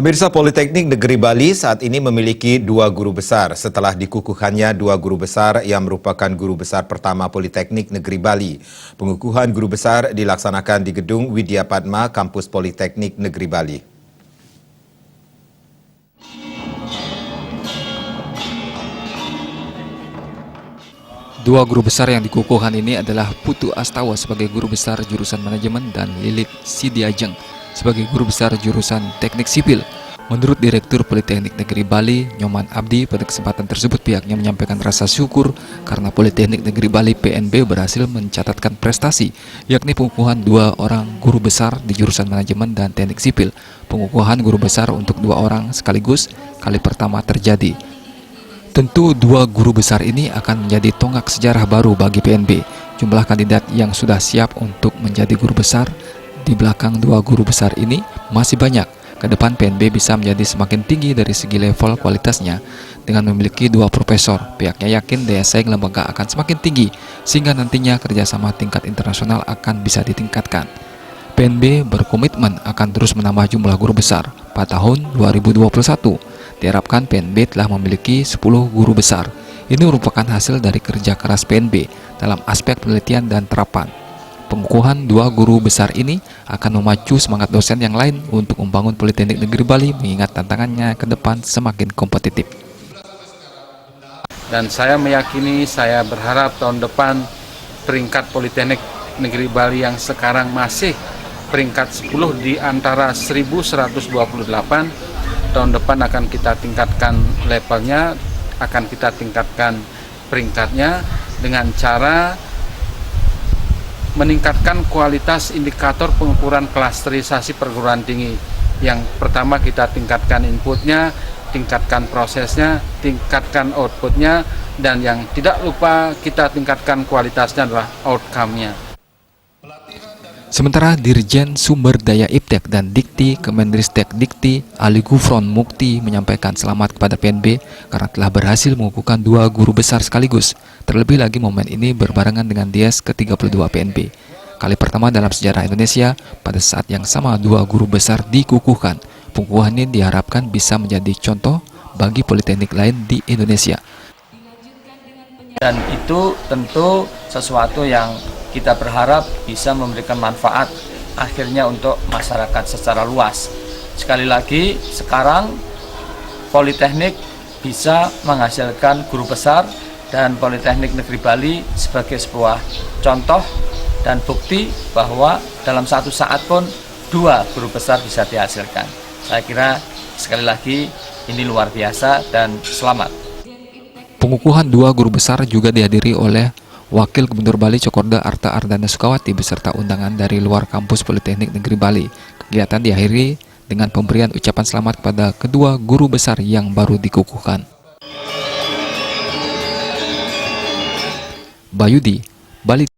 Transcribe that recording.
Pemirsa, Politeknik Negeri Bali saat ini memiliki 2 guru besar setelah dikukuhannya 2 guru besar yang merupakan guru besar pertama Politeknik Negeri Bali. Pengukuhan guru besar dilaksanakan di Gedung Widya Padma, Kampus Politeknik Negeri Bali. Dua guru besar yang dikukuhkan ini adalah Putu Astawa sebagai guru besar jurusan manajemen dan Lilit Sidiajeng sebagai guru besar jurusan teknik sipil. Menurut Direktur Politeknik Negeri Bali, Nyoman Abdi, pada kesempatan tersebut pihaknya menyampaikan rasa syukur karena Politeknik Negeri Bali PNB berhasil mencatatkan prestasi, yakni pengukuhan 2 orang guru besar di jurusan manajemen dan teknik sipil. Pengukuhan guru besar untuk 2 orang sekaligus kali pertama terjadi. Tentu 2 guru besar ini akan menjadi tonggak sejarah baru bagi PNB. Jumlah kandidat yang sudah siap untuk menjadi guru besar di belakang 2 guru besar ini masih banyak. Ke depan PNB bisa menjadi semakin tinggi dari segi level kualitasnya dengan memiliki 2 profesor. Pihaknya yakin daya saing lembaga akan semakin tinggi sehingga nantinya kerjasama tingkat internasional akan bisa ditingkatkan. PNB berkomitmen akan terus menambah jumlah guru besar. Pada tahun 2021, diharapkan PNB telah memiliki 10 guru besar. Ini merupakan hasil dari kerja keras PNB dalam aspek penelitian dan terapan. Pengukuhan 2 guru besar ini akan memacu semangat dosen yang lain untuk membangun Politeknik Negeri Bali mengingat tantangannya ke depan semakin kompetitif. Dan saya meyakini, saya berharap tahun depan peringkat Politeknik Negeri Bali yang sekarang masih peringkat 10 di antara 1128, tahun depan akan kita tingkatkan levelnya, akan kita tingkatkan peringkatnya dengan cara meningkatkan kualitas indikator pengukuran klasterisasi perguruan tinggi. Yang pertama kita tingkatkan inputnya, tingkatkan prosesnya, tingkatkan outputnya, dan yang tidak lupa kita tingkatkan kualitasnya adalah outcome-nya. Sementara Dirjen Sumber Daya Iptek dan Dikti Kemendristek Dikti Ali Gufron Mukti menyampaikan selamat kepada PNB karena telah berhasil mengukuhkan 2 guru besar sekaligus. Terlebih lagi momen ini berbarengan dengan Dies ke-32 PNB. Kali pertama dalam sejarah Indonesia pada saat yang sama 2 guru besar dikukuhkan. Pengukuhan ini diharapkan bisa menjadi contoh bagi politeknik lain di Indonesia. Dan itu tentu sesuatu yang kita berharap bisa memberikan manfaat akhirnya untuk masyarakat secara luas. Sekali lagi, sekarang Politeknik bisa menghasilkan guru besar dan Politeknik Negeri Bali sebagai sebuah contoh dan bukti bahwa dalam satu saat pun 2 guru besar bisa dihasilkan. Saya kira sekali lagi ini luar biasa dan selamat. Pengukuhan 2 guru besar juga dihadiri oleh Wakil Gubernur Bali Cokorda Arta Ardana Sukawati beserta undangan dari luar kampus Politeknik Negeri Bali. Kegiatan diakhiri dengan pemberian ucapan selamat kepada kedua guru besar yang baru dikukuhkan. Bayudi, Bali.